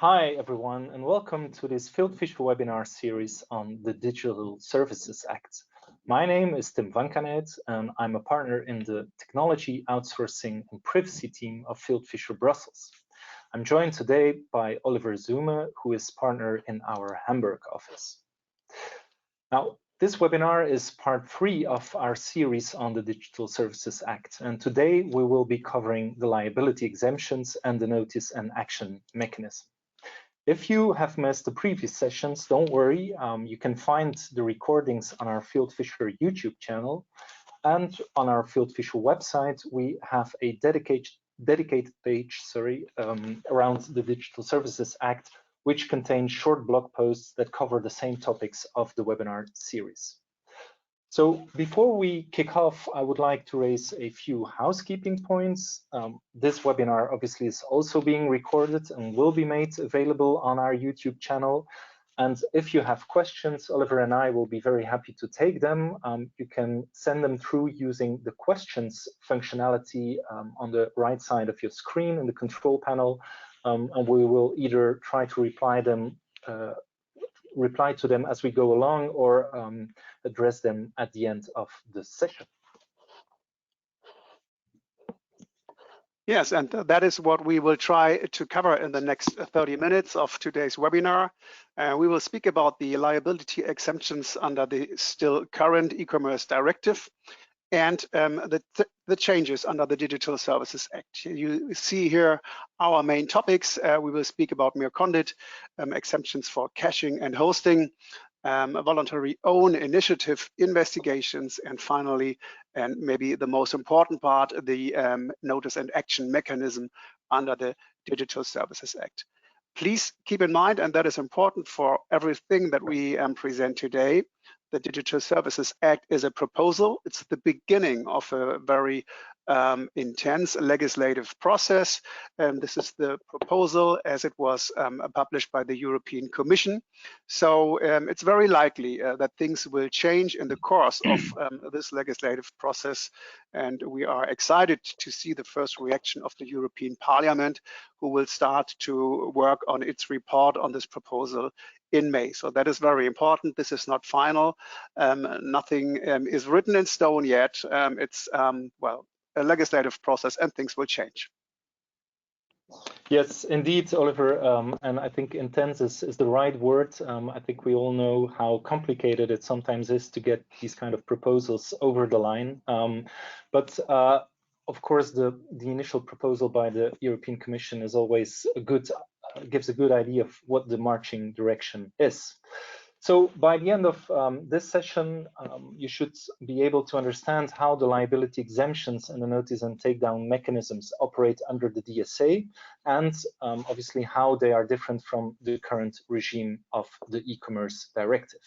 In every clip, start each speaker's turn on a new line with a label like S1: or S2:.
S1: Hi, everyone, and welcome to this FieldFisher webinar series on the Digital Services Act. My name is Tim Vankanet, and I'm a partner in the Technology, Outsourcing and Privacy team of FieldFisher Brussels. I'm joined today by Oliver Zume, who is partner in our Hamburg office. Now, this webinar is part 3 of our series on the Digital Services Act, and today we will be covering the liability exemptions and the notice and action mechanism. If you have missed the previous sessions, don't worry, you can find the recordings on our FieldFisher YouTube channel, and on our FieldFisher website we have a dedicated page around the Digital Services Act, which contains short blog posts that cover the same topics of the webinar series. So before we kick off, I would like to raise a few housekeeping points. This webinar obviously is also being recorded and will be made available on our YouTube channel. And if you have questions, Oliver and I will be very happy to take them. You can send them through using the questions functionality on the right side of your screen in the control panel. And we will either try to reply to them as we go along or address them at the end of the session.
S2: Yes, and that is what we will try to cover in the next 30 minutes of today's webinar. We will speak about the liability exemptions under the still current e-commerce directive and the changes under the Digital Services Act. You see here our main topics. We will speak about mere conduit, exemptions for caching and hosting, voluntary own initiative investigations, and finally, and maybe the most important part, the notice and action mechanism under the Digital Services Act. Please keep in mind, and that is important for everything that we present today, the Digital Services Act is a proposal. It's the beginning of a very intense legislative process. This is the proposal as it was published by the European Commission. So it's very likely that things will change in the course of this legislative process. And we are excited to see the first reaction of the European Parliament, who will start to work on its report on this proposal in May. So that is very important. This is not final. Nothing is written in stone yet. It's, well, a legislative process and things will change.
S1: Yes, indeed, Oliver, and I think intense is the right word. I think we all know how complicated it sometimes is to get these kind of proposals over the line. But of course, the initial proposal by the European Commission is always a good, gives a good idea of what the marching direction is. So by the end of this session, you should be able to understand how the liability exemptions and the notice and takedown mechanisms operate under the DSA, and obviously how they are different from the current regime of the e-commerce directive.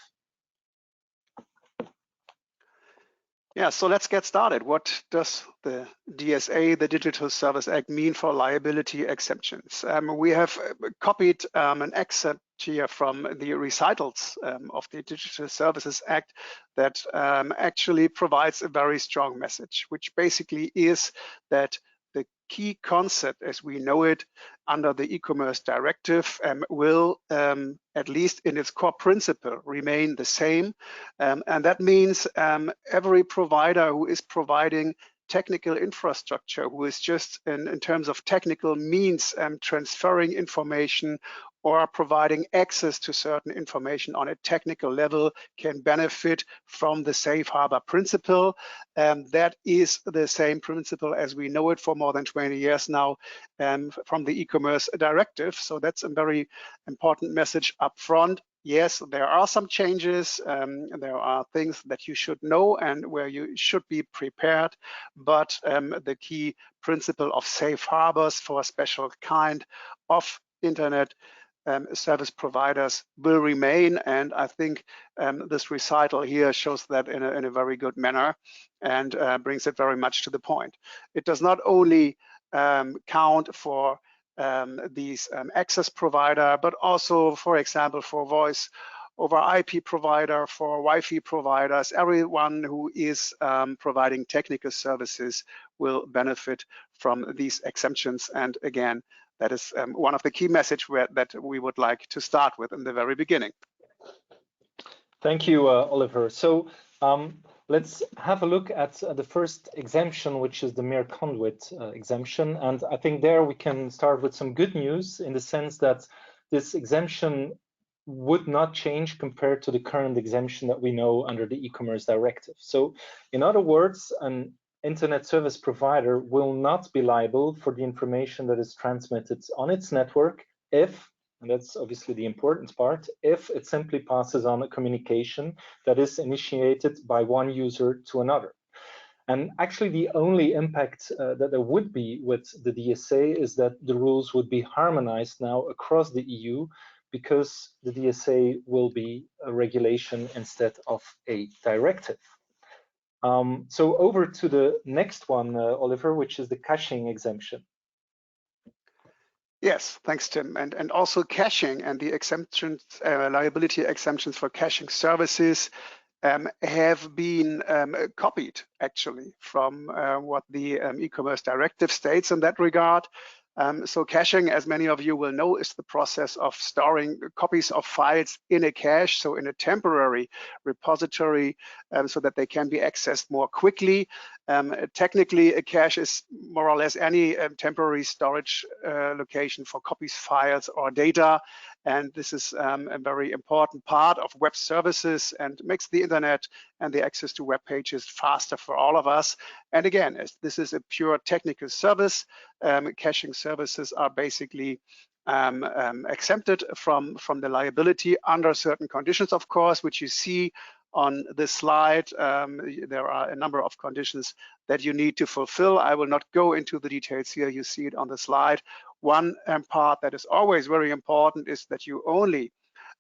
S2: Yeah, so let's get started. What does the DSA, the Digital Service Act, mean for liability exemptions? We have copied an excerpt here from the recitals of the Digital Services Act that actually provides a very strong message, which basically is that the key concept as we know it under the e-commerce directive will, at least in its core principle, remain the same. And that means every provider who is providing technical infrastructure, who is just in terms of technical means transferring information or providing access to certain information on a technical level, can benefit from the safe harbor principle. That is the same principle as we know it for more than 20 years now from the e-commerce directive. So that's a very important message up front. Yes, there are some changes. There are things that you should know and where you should be prepared, but the key principle of safe harbors for a special kind of internet service providers will remain. And I think this recital here shows that in a very good manner and brings it very much to the point. It does not only count for these access provider, but also, for example, for voice over IP provider, for Wi-Fi providers. Everyone who is providing technical services will benefit from these exemptions. And again, that is one of the key messages that we would like to start with in the very beginning.
S1: Thank you, Oliver. So let's have a look at the first exemption, which is the mere conduit exemption. And I think there we can start with some good news in the sense that this exemption would not change compared to the current exemption that we know under the e-commerce directive. So in other words, an internet service provider will not be liable for the information that is transmitted on its network if, and that's obviously the important part, if it simply passes on a communication that is initiated by one user to another. And actually the only impact that there would be with the DSA is that the rules would be harmonized now across the EU, because the DSA will be a regulation instead of a directive. So over to the next one, Oliver, which is the caching exemption.
S2: Yes, thanks, Tim. And also caching and the exemptions, liability exemptions for caching services have been copied actually from what the e-commerce directive states in that regard. So caching, as many of you will know, is the process of storing copies of files in a cache, so in a temporary repository, so that they can be accessed more quickly. Technically, a cache is more or less any temporary storage location for copies, files, or data. And this is a very important part of web services and makes the internet and the access to web pages faster for all of us. And again, as this is a pure technical service, caching services are basically exempted from the liability under certain conditions, of course, which you see on this slide. There are a number of conditions that you need to fulfill. I will not go into the details here. You see it on the slide. One part that is always very important is that you only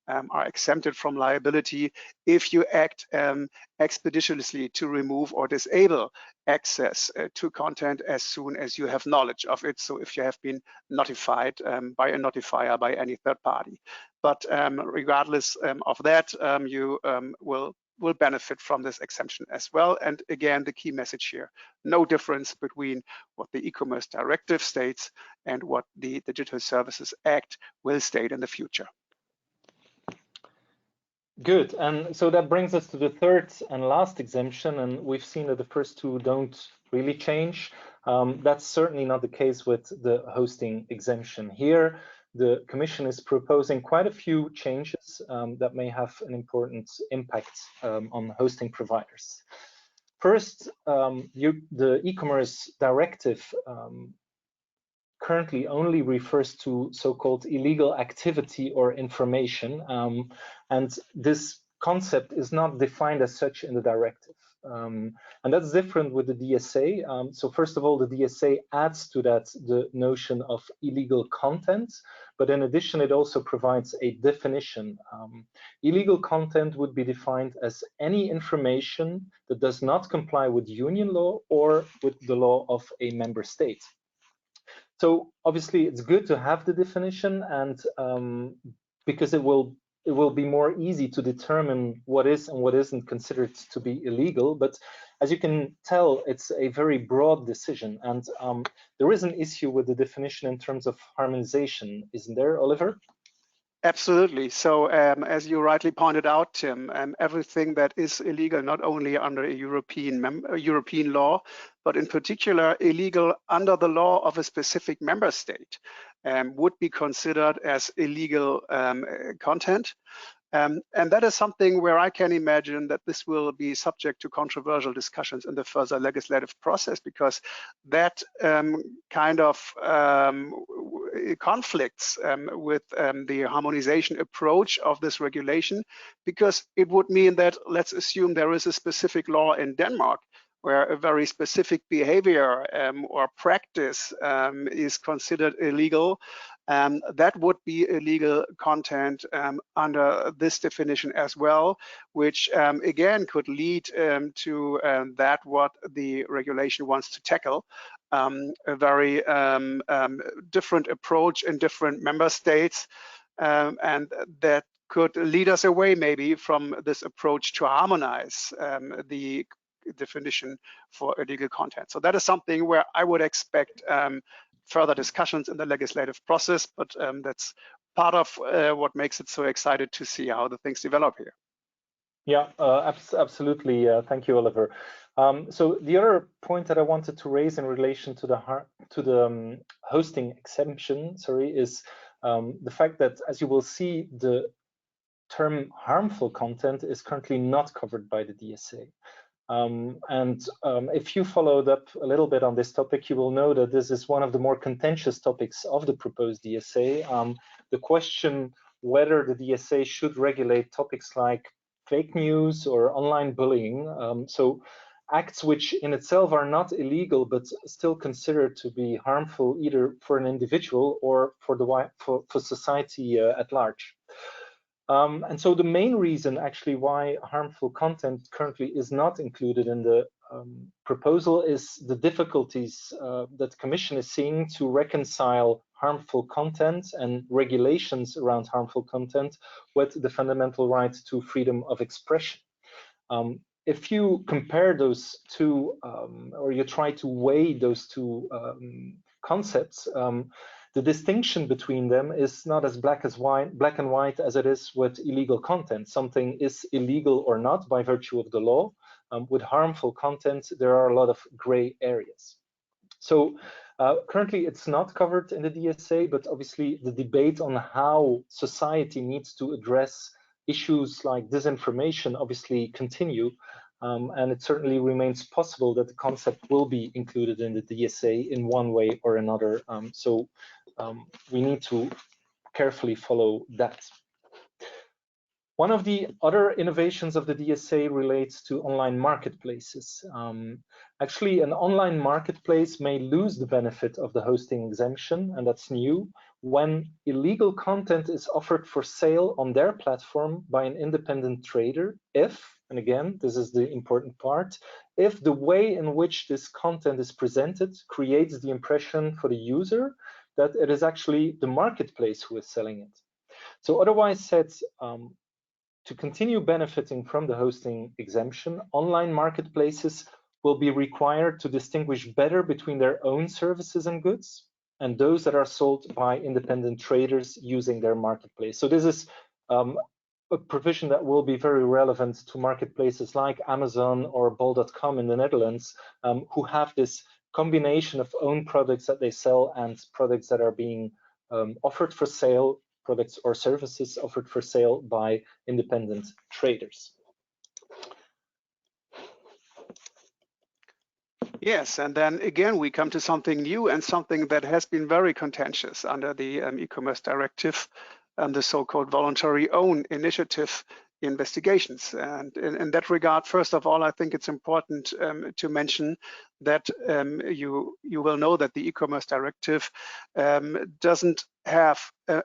S2: are exempted from liability if you act expeditiously to remove or disable access to content as soon as you have knowledge of it. So if you have been notified by a notifier, by any third party. But regardless of that, you will benefit from this exemption as well. And again, the key message here, no difference between what the e-commerce directive states and what the Digital Services Act will state in the future.
S1: Good, and so that brings us to the third and last exemption, and we've seen that the first two don't really change. That's certainly not the case with the hosting exemption. Here, the Commission is proposing quite a few changes that may have an important impact on hosting providers. First, the e-commerce directive currently only refers to so-called illegal activity or information, and this concept is not defined as such in the directive. And that's different with the DSA. So first of all, the DSA adds to that the notion of illegal content, but in addition, it also provides a definition. Illegal content would be defined as any information that does not comply with union law or with the law of a member state. So obviously, it's good to have the definition, and because it will be more easy to determine what is and what isn't considered to be illegal. But as you can tell, it's a very broad decision, and there is an issue with the definition in terms of harmonization, isn't there, Oliver?
S2: Absolutely. So as you rightly pointed out, Tim, everything that is illegal, not only under a European law, but in particular illegal under the law of a specific member state, would be considered as illegal content. And that is something where I can imagine that this will be subject to controversial discussions in the further legislative process, because that kind of conflicts with the harmonization approach of this regulation, because it would mean that, let's assume there is a specific law in Denmark where a very specific behavior or practice is considered illegal. That would be illegal content under this definition as well, which again could lead to that what the regulation wants to tackle, a very different approach in different member states, and that could lead us away maybe from this approach to harmonize the definition for illegal content. So that is something where I would expect further discussions in the legislative process, but that's part of what makes it so excited to see how the things develop here.
S1: Yeah, absolutely. Thank you, Oliver. So the other point that I wanted to raise in relation to the hosting exemption, sorry, is the fact that, as you will see, the term harmful content is currently not covered by the DSA. If you followed up a little bit on this topic, you will know that this is one of the more contentious topics of the proposed DSA. The question whether the DSA should regulate topics like fake news or online bullying, so acts which in itself are not illegal but still considered to be harmful either for an individual or for society at large. And so the main reason actually why harmful content currently is not included in the proposal is the difficulties that the Commission is seeing to reconcile harmful content and regulations around harmful content with the fundamental right to freedom of expression. If you compare those two, or you try to weigh those two concepts, the distinction between them is not as black and white as it is with illegal content. Something is illegal or not by virtue of the law. With harmful content, there are a lot of gray areas. So currently it's not covered in the DSA, but obviously the debate on how society needs to address issues like disinformation obviously continue. And it certainly remains possible that the concept will be included in the DSA in one way or another. So we need to carefully follow that. One of the other innovations of the DSA relates to online marketplaces. Actually, an online marketplace may lose the benefit of the hosting exemption, and that's new, when illegal content is offered for sale on their platform by an independent trader if, and again, this is the important part, if the way in which this content is presented creates the impression for the user that it is actually the marketplace who is selling it. So otherwise said, to continue benefiting from the hosting exemption, online marketplaces will be required to distinguish better between their own services and goods and those that are sold by independent traders using their marketplace. So this is a provision that will be very relevant to marketplaces like Amazon or bol.com in the Netherlands, who have this combination of own products that they sell and products that are being offered for sale, products or services offered for sale by independent traders.
S2: Yes, and then again, we come to something new and something that has been very contentious under the e-commerce directive, the so-called voluntary own initiative investigations. And in that regard, first of all, I think it's important to mention that you will know that the e-commerce directive doesn't have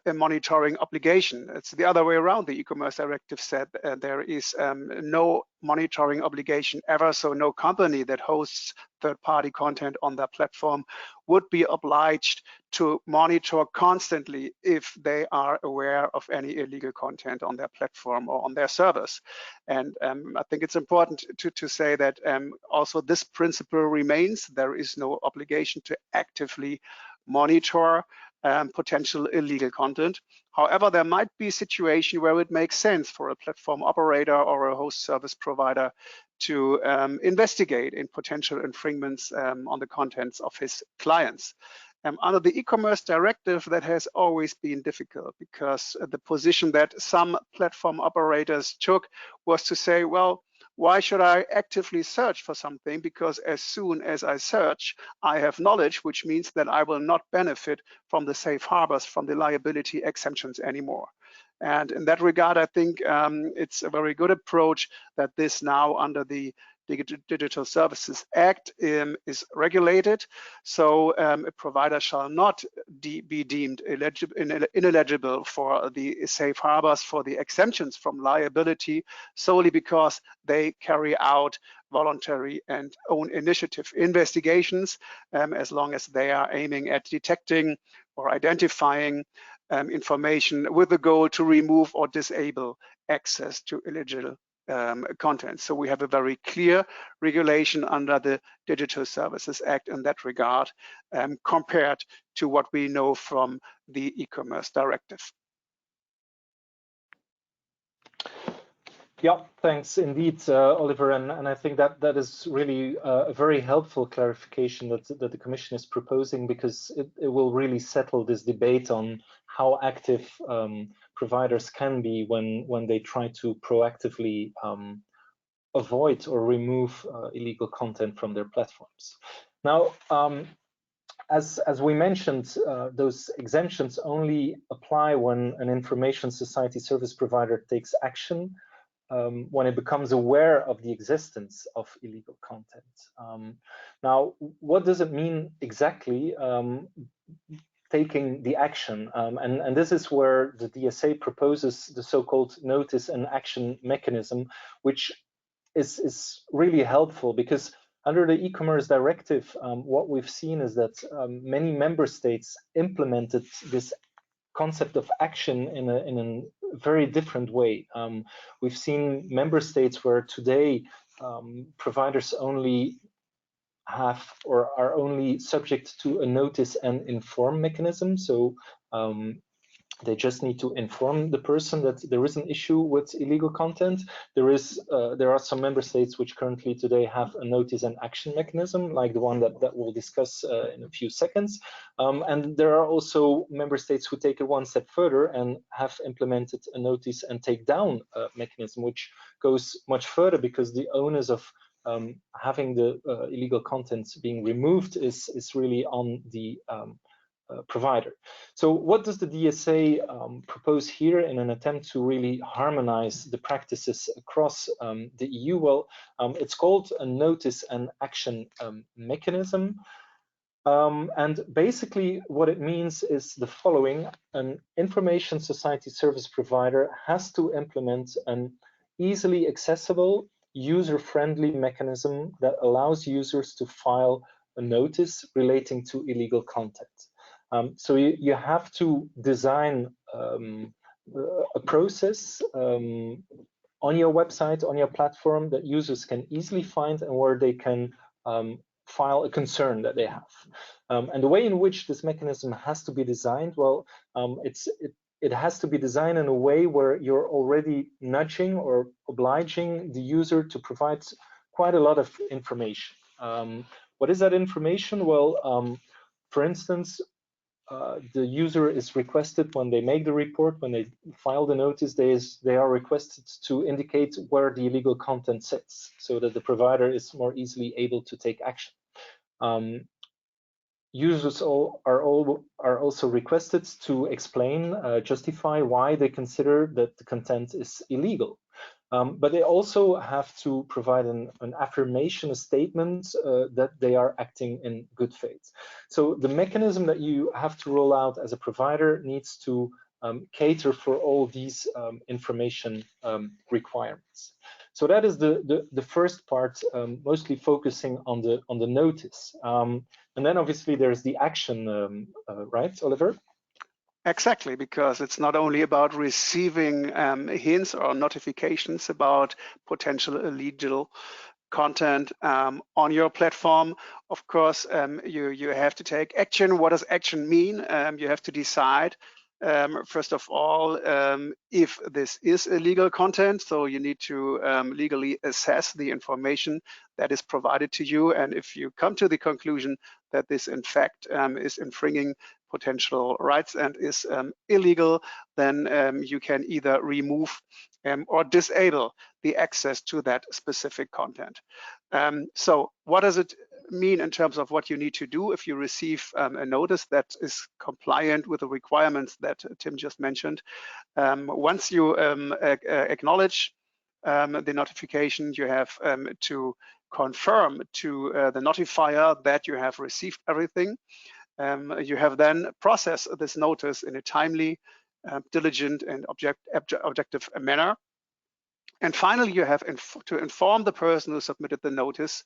S2: a monitoring obligation. It's the other way around. The e-commerce directive said there is no monitoring obligation ever, so no company that hosts third-party content on their platform would be obliged to monitor constantly if they are aware of any illegal content on their platform or on their servers. And I think it's important to say that also this principle remains. There is no obligation to actively monitor potential illegal content. However, there might be a situation where it makes sense for a platform operator or a host service provider to investigate in potential infringements on the contents of his clients. Under the e-commerce directive, that has always been difficult because the position that some platform operators took was to say, well, why should I actively search for something? Because as soon as I search, I have knowledge, which means that I will not benefit from the safe harbors, from the liability exemptions anymore. And in that regard, I think it's a very good approach that this now under the Digital Services Act is regulated. So a provider shall not be deemed ineligible for the safe harbors, for the exemptions from liability, solely because they carry out voluntary and own initiative investigations, as long as they are aiming at detecting or identifying information with the goal to remove or disable access to illegal content. So we have a very clear regulation under the Digital Services Act in that regard, compared to what we know from the e-commerce directive.
S1: Yeah, thanks indeed, Oliver. And I think that that is really a very helpful clarification that the Commission is proposing, because it will really settle this debate on how active providers can be when they try to proactively avoid or remove illegal content from their platforms. Now, as we mentioned, those exemptions only apply when an information society service provider takes action when it becomes aware of the existence of illegal content. Now, what does it mean exactly, taking the action? And this is where the DSA proposes the so-called notice and action mechanism, which is really helpful, because under the e-commerce directive, what we've seen is that many member states implemented this concept of action in a very different way. We've seen member states where today providers only have or are only subject to a notice and inform mechanism. So they just need to inform the person that there is an issue with illegal content. There are some member states which currently today have a notice and action mechanism, like the one that we'll discuss in a few seconds. And there are also member states who take it one step further and have implemented a notice and take down mechanism, which goes much further, because the onus of having the illegal content being removed is really on the provider. So what does the DSA propose here in an attempt to really harmonize the practices across the EU? Well, it's called a notice and action mechanism. And basically what it means is the following: an information society service provider has to implement an easily accessible, user-friendly mechanism that allows users to file a notice relating to illegal content. So you have to design a process on your website, on your platform, that users can easily find and where they can file a concern that they have. And the way in which this mechanism has to be designed, well, it has to be designed in a way where you're already nudging or obliging the user to provide quite a lot of information. What is that information? Well, for instance, the user is requested, when they make the report, when they file the notice, they are requested to indicate where the illegal content sits, so that the provider is more easily able to take action. Users are also requested to explain, justify why they consider that the content is illegal. But they also have to provide an affirmation, a statement that they are acting in good faith. So the mechanism that you have to roll out as a provider needs to cater for all these information requirements. So that is the first part, mostly focusing on the notice. And then obviously there's the action, right, Oliver?
S2: Exactly, because it's not only about receiving hints or notifications about potential illegal content on your platform. Of course, you have to take action. What does action mean? You have to decide, first of all, if this is illegal content. So you need to legally assess the information that is provided to you. And if you come to the conclusion that this, in fact, is infringing potential rights and is illegal, then you can either remove or disable the access to that specific content. So what does it mean in terms of what you need to do if you receive a notice that is compliant with the requirements that Tim just mentioned? Once you acknowledge the notification, you have to confirm to the notifier that you have received everything. You have then processed this notice in a timely, diligent, and objective manner. And finally, you have to inform the person who submitted the notice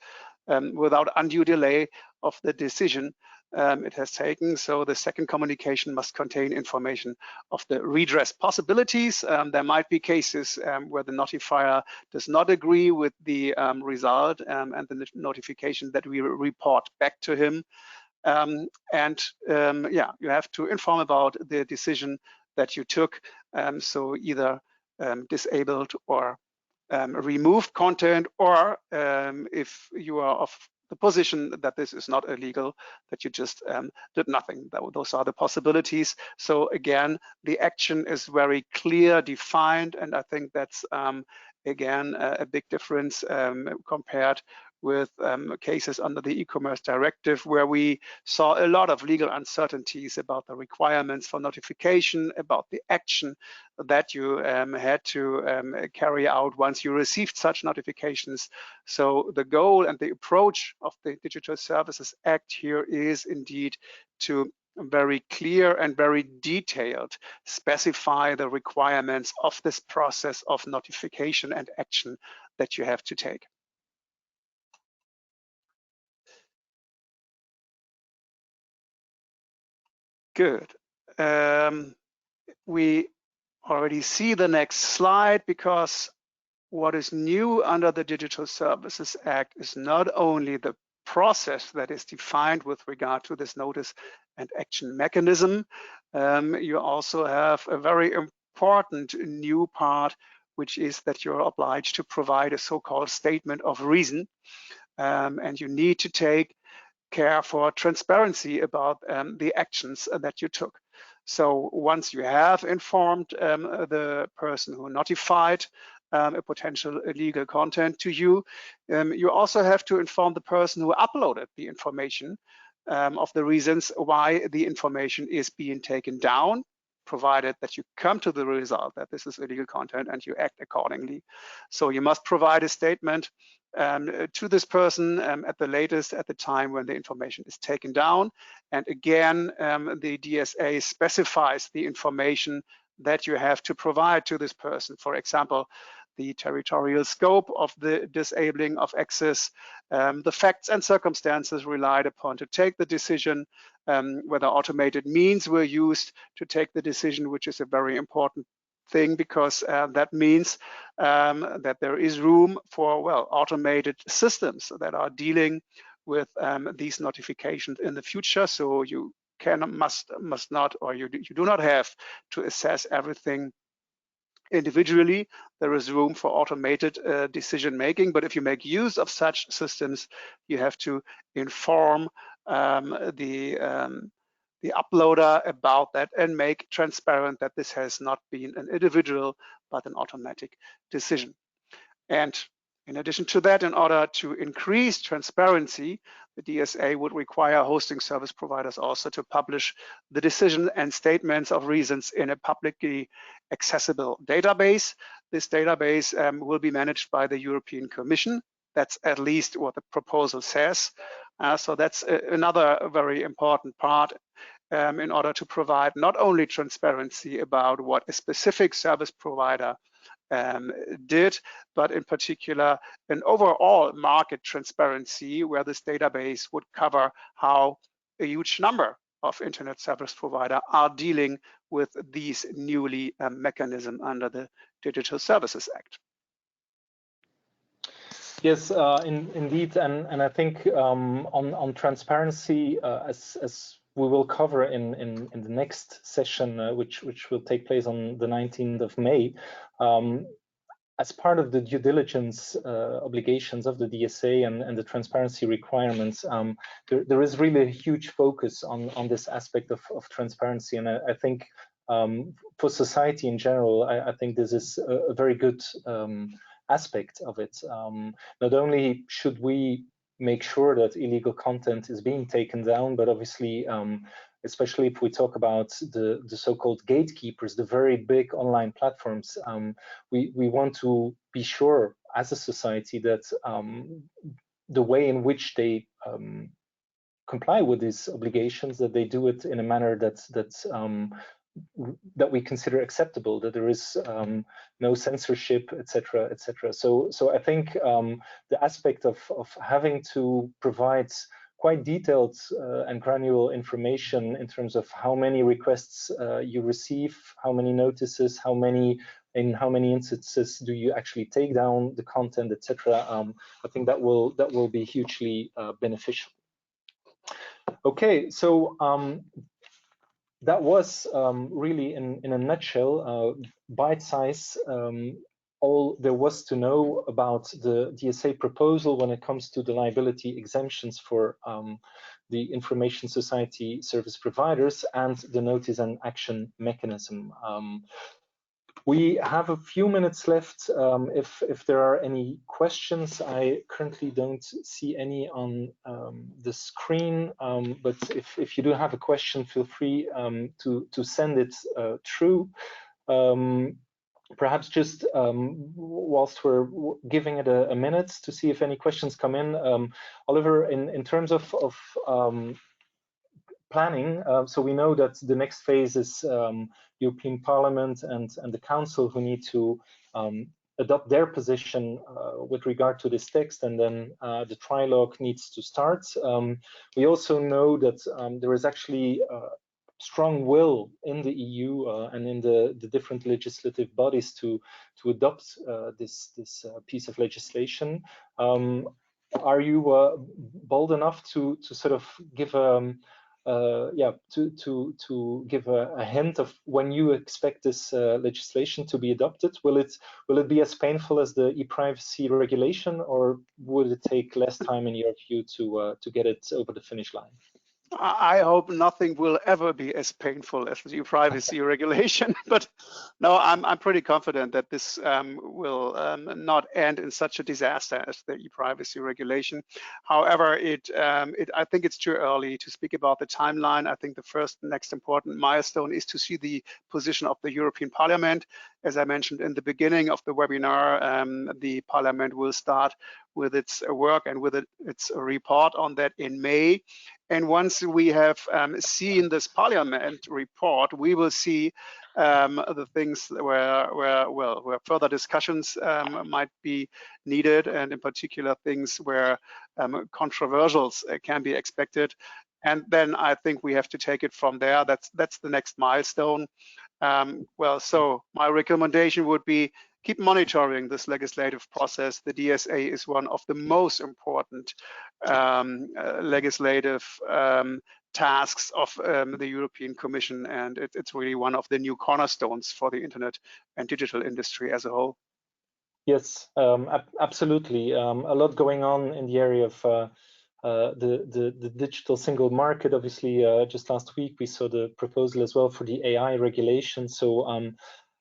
S2: without undue delay of the decision it has taken. So the second communication must contain information of the redress possibilities. There might be cases where the notifier does not agree with the result and the notification that we report back to him. Yeah, you have to inform about the decision that you took. So either disabled or removed content, or if you are of the position that this is not illegal, that you just did nothing. Those are the possibilities. So again, the action is very clear, defined, and I think that's again a big difference compared with cases under the e-commerce directive, where we saw a lot of legal uncertainties about the requirements for notification, about the action that you had to carry out once you received such notifications. So the goal and the approach of the Digital Services Act here is indeed to very clear and very detailed specify the requirements of this process of notification and action that you have to take. Good. We already see the next slide, because what is new under the Digital Services Act is not only the process that is defined with regard to this notice and action mechanism. You also have a very important new part, which is that you're obliged to provide a so-called statement of reason, and you need to take care for transparency about the actions that you took. So once you have informed the person who notified a potential illegal content to you, you also have to inform the person who uploaded the information of the reasons why the information is being taken down, provided that you come to the result that this is illegal content and you act accordingly. So you must provide a statement to this person at the latest at the time when the information is taken down. And again, the DSA specifies the information that you have to provide to this person. For example, the territorial scope of the disabling of access, the facts and circumstances relied upon to take the decision, whether automated means were used to take the decision, which is a very important thing, because that means that there is room for, well, automated systems that are dealing with these notifications in the future. So you must not, or you do not have to assess everything individually. There is room for automated decision making, but if you make use of such systems, you have to inform the uploader about that and make transparent that this has not been an individual but an automatic decision. And in addition to that, in order to increase transparency, the DSA would require hosting service providers also to publish the decision and statements of reasons in a publicly accessible database. This database will be managed by the European Commission. That's at least what the proposal says. So that's another very important part in order to provide not only transparency about what a specific service provider did, but in particular an overall market transparency, where this database would cover how a huge number of internet service providers are dealing with these newly mechanism under the Digital Services Act.
S1: Yes, indeed, and I think on transparency, as we will cover in the next session, which will take place on the 19th of May, as part of the due diligence obligations of the DSA and the transparency requirements, there is really a huge focus on this aspect of transparency, and I think for society in general, I think this is a very good aspect of it. Not only should we make sure that illegal content is being taken down, but obviously, especially if we talk about the so-called gatekeepers, the very big online platforms, we want to be sure as a society that the way in which they comply with these obligations, that they do it in a manner that we consider acceptable, that there is no censorship, etc., etc. So I think the aspect of having to provide quite detailed and granular information in terms of how many requests you receive, how many notices, in how many instances do you actually take down the content, etc. I think that will be hugely beneficial. Okay, so that was really in a nutshell, bite size, all there was to know about the DSA proposal when it comes to the liability exemptions for the information society service providers and the notice and action mechanism. We have a few minutes left. If there are any questions, I currently don't see any on the screen, but if you do have a question, feel free to send it through. Perhaps just whilst we're giving it a minute to see if any questions come in. Oliver, in terms of planning, so we know that the next phase is European Parliament and the Council who need to adopt their position with regard to this text, and then the trilogue needs to start. We also know that there is actually strong will in the EU and in the different legislative bodies to adopt this piece of legislation. Are you bold enough to sort of give to give a hint of when you expect this legislation to be adopted? Will it be as painful as the e-privacy regulation, or would it take less time in your view to get it over the finish line?
S2: I hope nothing will ever be as painful as the privacy regulation, but no, I'm pretty confident that this will not end in such a disaster as the e-privacy regulation. However, I think it's too early to speak about the timeline. I think the next important milestone is to see the position of the European Parliament. As I mentioned in the beginning of the webinar, the Parliament will start with its work and with its report on that in May. And once we have seen this Parliament report, we will see the things where further discussions might be needed, and in particular things where controversials can be expected. And then I think we have to take it from there. That's the next milestone. So my recommendation would be keep monitoring this legislative process. The DSA is one of the most important legislative tasks of the European Commission, and it's really one of the new cornerstones for the internet and digital industry as a whole.
S1: Yes, absolutely. A lot going on in the area of the digital single market. Obviously, just last week we saw the proposal as well for the AI regulation. So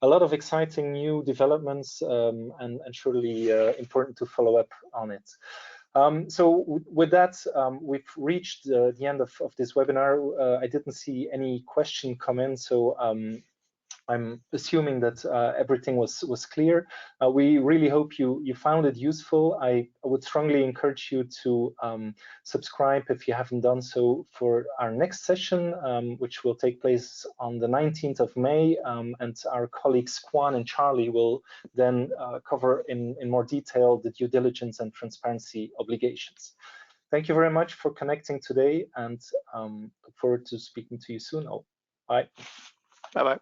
S1: a lot of exciting new developments, and surely important to follow up on it. So with that, we've reached the end of this webinar. I didn't see any question come in, so I'm assuming that everything was clear. We really hope you found it useful. I would strongly encourage you to subscribe if you haven't done so for our next session, which will take place on the 19th of May. And our colleagues Kwan and Charlie will then cover in more detail the due diligence and transparency obligations. Thank you very much for connecting today, and look forward to speaking to you soon. Bye.
S2: Bye-bye.